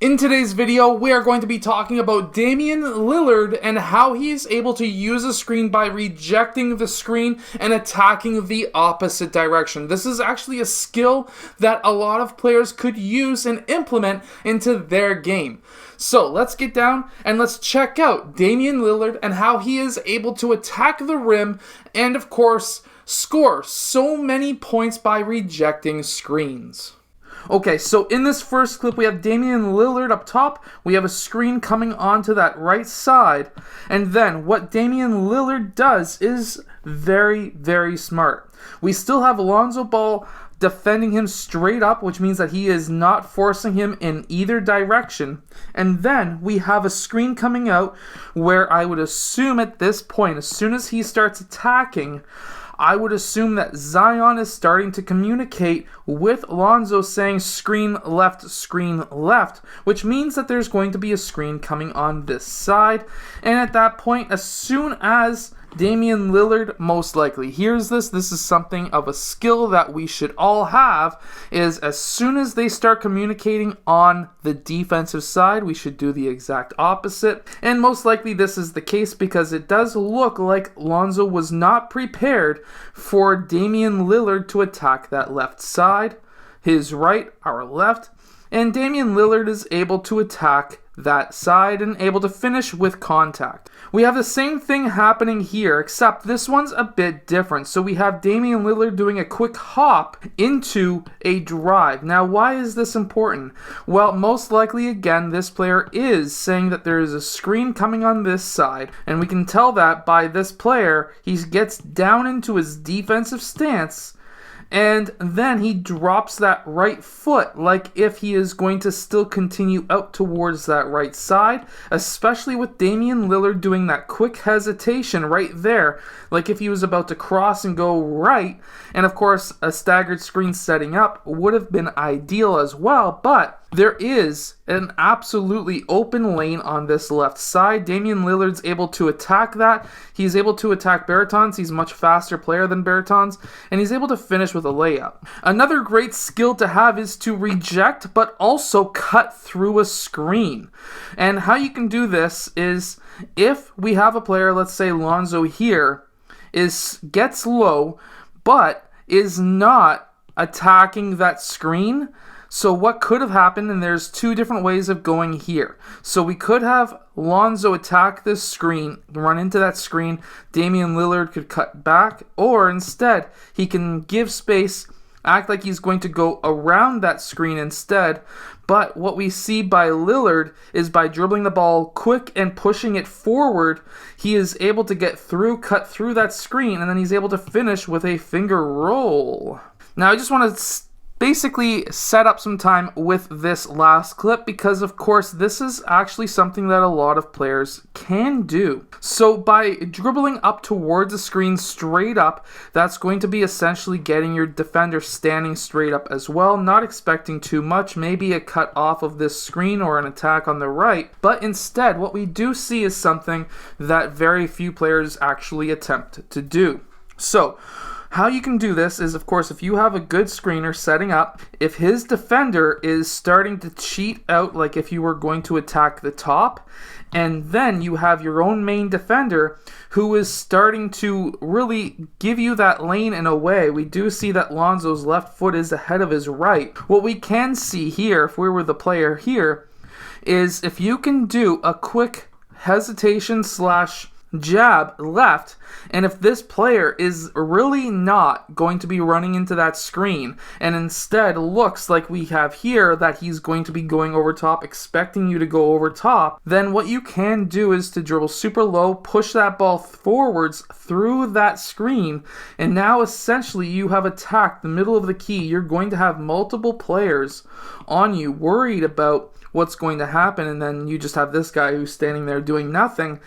In today's video, we are going to be talking about Damian Lillard and how he is able to use a screen by rejecting the screen and attacking the opposite direction. This is actually a skill that a lot of players could use and implement into their game. So let's get down and let's check out Damian Lillard and how he is able to attack the rim and, of course, score so many points by rejecting screens. Okay, so in this first clip, we have Damian Lillard up top. We have a screen coming onto that right side. And then what Damian Lillard does is very, very smart. We still have Lonzo Ball defending him straight up, which means that he is not forcing him in either direction. And then we have a screen coming out where I would assume at this point, as soon as he starts attacking, I would assume that Zion is starting to communicate with Lonzo saying screen left, which means that there's going to be a screen coming on this side. And at that point, as soon as Damian Lillard most likely hears this is something of a skill that we should all have, is as soon as they start communicating on the defensive side, we should do the exact opposite. And most likely this is the case because it does look like Lonzo was not prepared for Damian Lillard to attack that left side, his right, our left, and Damian Lillard is able to attack that side and able to finish with contact. We have the same thing happening here, except this one's a bit different. So we have Damian Lillard doing a quick hop into a drive. Now, why is this important? Well, most likely, again, this player is saying that there is a screen coming on this side, and we can tell that by this player. He gets down into his defensive stance, and then he drops that right foot like if he is going to still continue out towards that right side, especially with Damian Lillard doing that quick hesitation right there, like if he was about to cross and go right. And of course, a staggered screen setting up would have been ideal as well, but there is an absolutely open lane on this left side. Damian Lillard's able to attack that. He's able to attack Bertans. He's a much faster player than Bertans, and he's able to finish with a layup. Another great skill to have is to reject, but also cut through a screen. And how you can do this is if we have a player, let's say Lonzo here, gets low, but is not attacking that screen. So what could have happened, and there's two different ways of going here. So we could have Lonzo attack this screen, run into that screen, Damian Lillard could cut back, or instead, he can give space, act like he's going to go around that screen instead. But what we see by Lillard is by dribbling the ball quick and pushing it forward, he is able to get through, cut through that screen, and then he's able to finish with a finger roll. Now I just want to basically set up some time with this last clip because of course this is actually something that a lot of players can do. So by dribbling up towards the screen straight up, that's going to be essentially getting your defender standing straight up as well, not expecting too much, maybe a cut off of this screen or an attack on the right, but instead what we do see is something that very few players actually attempt to do. So how you can do this is, of course, if you have a good screener setting up, if his defender is starting to cheat out, like if you were going to attack the top, and then you have your own main defender who is starting to really give you that lane in a way. We do see that Lonzo's left foot is ahead of his right. What we can see here, if we were the player here, is if you can do a quick hesitation slash jab left, and if this player is really not going to be running into that screen and instead looks like we have here that he's going to be going over top, expecting you to go over top, then what you can do is to dribble super low, push that ball forwards through that screen, and now essentially you have attacked the middle of the key. You're going to have multiple players on you worried about what's going to happen, and then you just have this guy who's standing there doing nothing.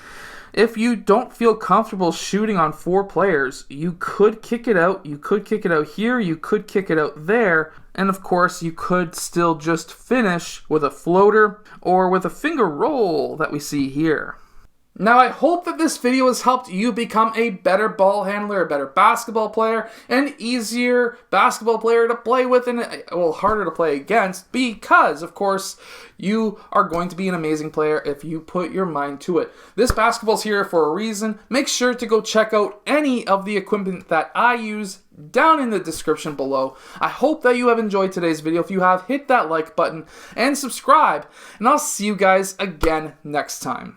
If you don't feel comfortable shooting on 4 players, you could kick it out. You could kick it out here. You could kick it out there. And of course, you could still just finish with a floater or with a finger roll that we see here. Now, I hope that this video has helped you become a better ball handler, a better basketball player, an easier basketball player to play with, and, well, harder to play against, because, of course, you are going to be an amazing player if you put your mind to it. This basketball's here for a reason. Make sure to go check out any of the equipment that I use down in the description below. I hope that you have enjoyed today's video. If you have, hit that like button and subscribe, and I'll see you guys again next time.